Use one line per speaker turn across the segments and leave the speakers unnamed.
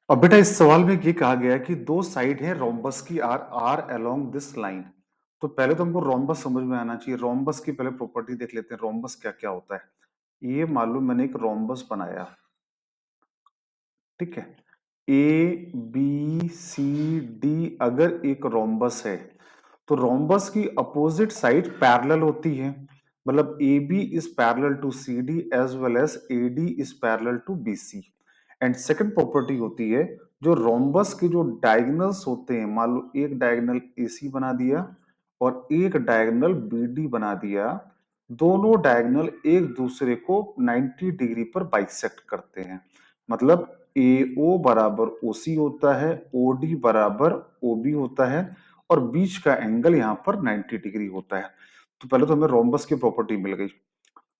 अब बेटा इस सवाल में ये कहा गया है कि दो साइड है रोम्बस की are are along this line. तो पहले तो हमको रोम्बस समझ में आना चाहिए। रोम्बस की पहले प्रॉपर्टी देख लेते हैं, रोम्बस क्या क्या होता है। ये मालूम मैंने एक रोम्बस बनाया, ठीक है। ए बी सी डी अगर एक रोम्बस है तो रोम्बस की अपोजिट साइड पैरेलल होती है। मतलब A B is parallel to C D as well as A D is parallel to B C. And second property होती है, जो रोम्बस के जो डायगोनल्स होते हैं, मान लो एक डायगोनल ए सी बना दिया और एक डायगोनल बी डी बना दिया, दोनों डायगोनल एक दूसरे को 90 डिग्री पर बाइसेक्ट करते हैं। मतलब ए ओ बराबर ओ सी होता है, ओ डी बराबर ओ बी होता है और बीच का एंगल यहाँ पर 90 डिग्री होता है। तो पहले तो हमें रोम्बस की प्रॉपर्टी मिल गई।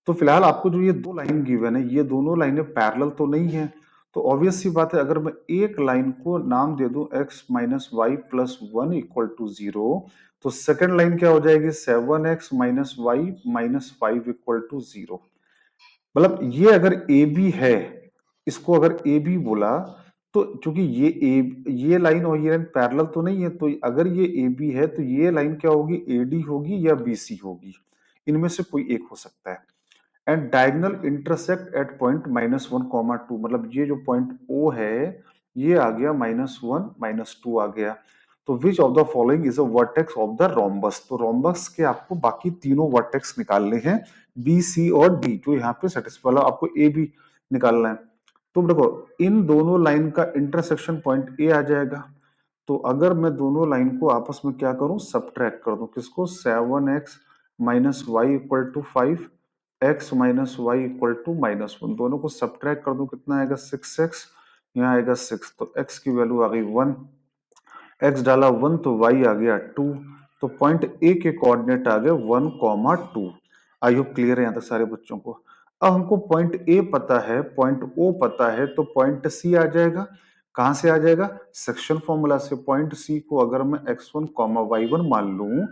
तो फिलहाल आपको जो ये दो लाइन गिवन है, ये दोनों लाइनें पैरेलल तो नहीं है। तो ऑब्वियस सी बात है, अगर मैं एक लाइन को नाम दे दूं x minus y plus one equal to zero, तो सेकेंड लाइन क्या हो जाएगी 7x minus y minus five equal to zero. मतलब ये अगर ए बी है, इसको अगर ए बी बोला, तो चूंकि ये लाइन और ये लाइन पैरेलल तो नहीं है, तो अगर ये ए बी है तो ये लाइन क्या होगी, ए डी होगी या बी सी होगी। इनमें से कोई एक हो सकता है। And diagonal intersect at point minus one comma two, मतलब ये जो पॉइंट ओ है ये आ गया माइनस वन माइनस टू आ गया। तो which of the following is a vertex of the rhombus. तो रोम्बस के आपको बाकी तीनों वर्टेक्स निकालने हैं, बी सी और डी, जो यहाँ पे सेटिस्फाई, आपको ए बी निकालना है। तो देखो इन दोनों लाइन का इंटरसेक्शन पॉइंट ए आ जाएगा। तो अगर मैं दोनों लाइन को आपस में क्या करूं, सब्ट्रैक्ट कर दूं, किसको, 7x minus y equal to five, x minus y equal to minus one, दोनों को सब्ट्रैक्ट कर दूं, कितना आएगा 6x, यहाँ आएगा 6, तो x की वैल्यू आ गई 1, x डाला 1 तो y आ गया 2। तो पॉइंट ए के कोऑर्डिनेट आ गए 1 कॉमा 2। आई होप क्लियर है यहाँ तक सारे बच्चों को। अब हमको पॉइंट ए पता है, पॉइंट ओ पता है, तो पॉइंट सी आ जाएगा। कहां से आ जाएगा, सेक्शन फॉर्मूला से। पॉइंट सी को अगर मैं x1 कॉमा y1 मान लूं,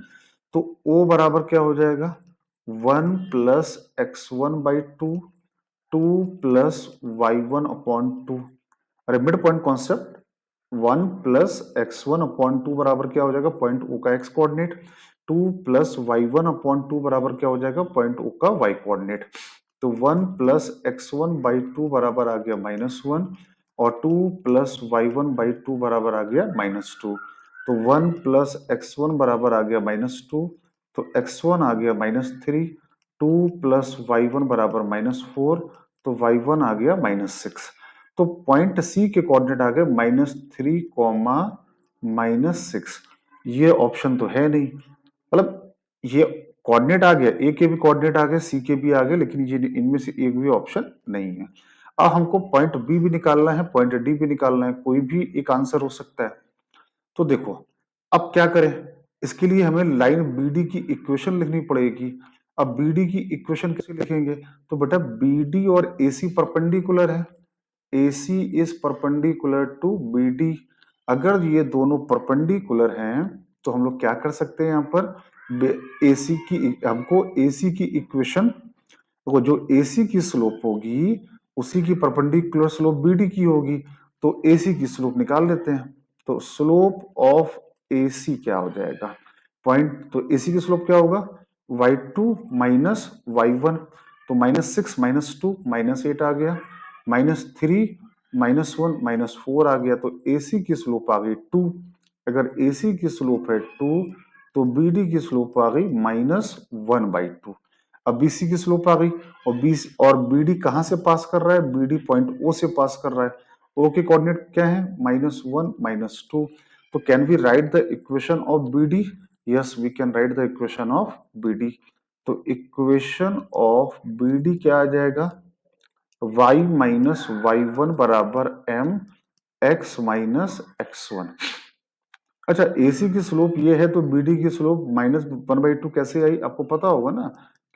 तो ओ बराबर क्या हो जाएगा, 1 plus x1 by two, 2 plus y1 upon two. अरे mid point concept, 1 plus x1 upon two बराबर क्या हो जाएगा, पॉइंट ओ का x coordinate. 2 plus y1 upon two बराबर क्या हो जाएगा, पॉइंट ओ का y कोऑर्डिनेट। तो 1 प्लस x1 बाई टू बराबर आ गया माइनस वन, और 2 प्लस y1 बाई टू बराबर आ गया माइनस टू। तो 1 प्लस x1 बराबर आ गया माइनस टू, तो x1 आ गया माइनस थ्री, 2 प्लस y1 बराबर माइनस फोर, तो y1 आ गया माइनस सिक्स। तो पॉइंट सी के कोऑर्डिनेट आ गए minus three comma minus six. ये ऑप्शन तो है नहीं, मतलब ये कोऑर्डिनेट आ गया, ए के भी कोऑर्डिनेट आ गए, सी के भी आ गए, लेकिन ये इनमें से एक भी ऑप्शन नहीं है। अब हमको पॉइंट बी भी निकालना है, पॉइंट डी भी निकालना है, कोई भी एक आंसर हो सकता है। तो देखो अब क्या करें, इसके लिए हमें लाइन बीडी की इक्वेशन लिखनी पड़ेगी। अब बीडी की इक्वेशन कैसे लिखेंगे, तो बेटा बीडी और एसी परपेंडिकुलर है, AC is perpendicular to BD। अगर ये दोनों परपेंडिकुलर हैं तो हम लोग क्या कर सकते हैं, यहाँ पर AC की, हमको AC की इक्वेशन, तो जो AC की स्लोप होगी उसी की परपेंडिकुलर स्लोप BD की होगी, तो AC की स्लोप निकाल लेते हैं। तो स्लोप ऑफ AC क्या हो जाएगा, पॉइंट, तो AC की स्लोप क्या होगा, y2 माइनस y1, तो minus six minus two minus eight आ गया, minus three minus one minus four आ गया, तो AC की स्लोप आ गई टू। अगर AC की स्लोप है टू, तो BD की स्लोप आ गई माइनस वन बाई टू। अब BC की स्लोप आ गई, और BD कहां से पास कर रहा है, BD पॉइंट O से पास कर रहा है। O के कोऑर्डिनेट क्या है, माइनस वन माइनस टू। तो can we write the equation of BD, yes we can write the equation of BD। तो इक्वेशन ऑफ BD क्या आ जाएगा, y माइनस वाई वन बराबर m x minus x one. अच्छा AC की slope ये है, तो BD की slope minus one by two कैसे आई, आपको पता होगा ना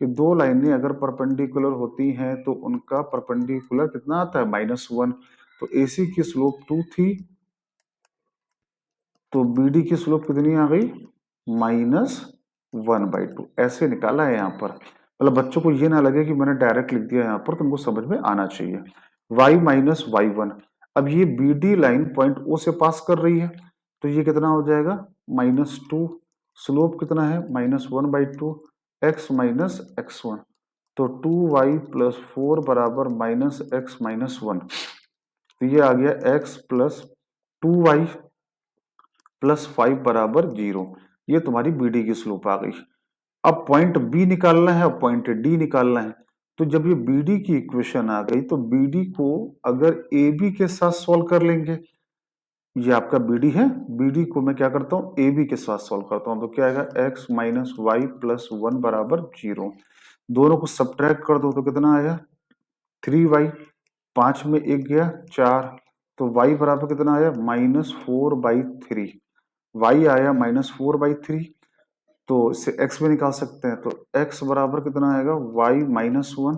कि दो लाइनें अगर परपेंडिकुलर होती हैं तो उनका परपेंडिकुलर कितना आता है, माइनस वन। तो AC की स्लोप टू थी, तो BD की स्लोप कितनी आ गई, माइनस वन बाई टू। ऐसे निकाला है यहाँ पर, मतलब बच्चों को ये ना लगे कि मैंने डायरेक्ट लिख दिया, यहाँ पर तुमको समझ में आना चाहिए। y माइनस वाई वन, अब ये B D line point O से पास कर रही है, तो ये कितना हो जाएगा -2। स्लोप कितना है -1/2 एक्स माइनस एक्स वन, तो 2y प्लस 4 बराबर -x-1। तो ये आ गया x प्लस 2y प्लस 5 बराबर 0। ये तुम्हारी बी डी की स्लोप आ गई। अब पॉइंट बी निकालना है और पॉइंट डी निकालना है। तो जब ये बी डी की इक्वेशन आ गई तो बी डी को अगर ए बी के साथ सॉल्व कर लेंगे, ये आपका बी डी है, बी डी को मैं क्या करता हूँ ए बी के साथ सॉल्व करता हूँ, तो क्या आएगा एक्स माइनस वाई प्लस 1 बराबर 0। दोनों को सब्ट्रैक्ट कर दो तो कितना आया 3y, 5 में एक गया 4, तो y बराबर कितना आया -4/3। y आया -4/3, तो इससे x में निकाल सकते हैं, तो x बराबर कितना आएगा y -1,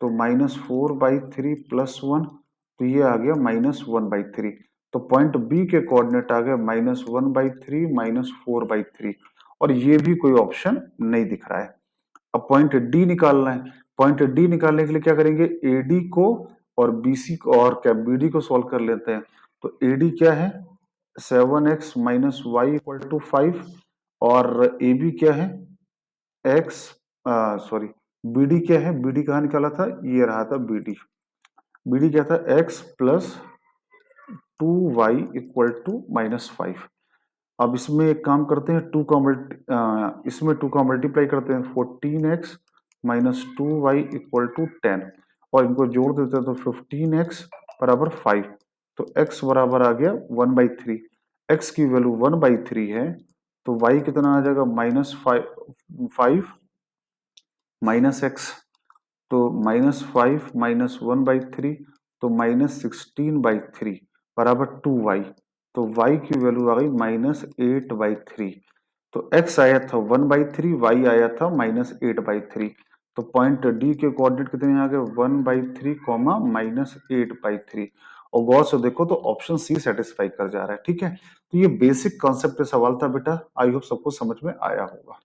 तो -4/3 प्लस 1, तो ये आ गया -1/3। तो पॉइंट बी के कोऑर्डिनेट आ गए -1/3 -4/3, और ये भी कोई ऑप्शन नहीं दिख रहा है। अब पॉइंट डी निकालना है। पॉइंट डी निकालने के लिए क्या करेंगे, एडी को और बीसी को और क्या बीडी को सॉल्व कर लेते हैं। तो एडी क्या है 7x minus y equal to 5, और ए बी क्या है एक्स सॉरी बीडी क्या है, बीडी कहाँ निकाला था, ये रहा था बीडी। बीडी क्या था x plus 2y equal to -5। अब इसमें एक काम करते हैं, इसमें 2 का मल्टीप्लाई करते हैं, 14x minus 2y equal to 10, और इनको जोड़ देते हैं तो 15x बराबर 5। तो x बराबर आ गया 1/3। x की वैल्यू 1/3 है, तो y कितना आ जाएगा -5 माइनस एक्स, तो -5 माइनस 1/3, तो -16/3 बराबर 2y। तो y की वैल्यू आ गई -8/3। तो x आया था 1/3, y आया था -8/3। तो पॉइंट डी के कोऑर्डिनेट कितने आ गए 1/3 कॉमा -8/3। और गौर से देखो तो ऑप्शन सी सेटिस्फाई कर जा रहा है। ठीक है, तो ये बेसिक कॉन्सेप्ट पे सवाल था बेटा, आई होप सबको समझ में आया होगा।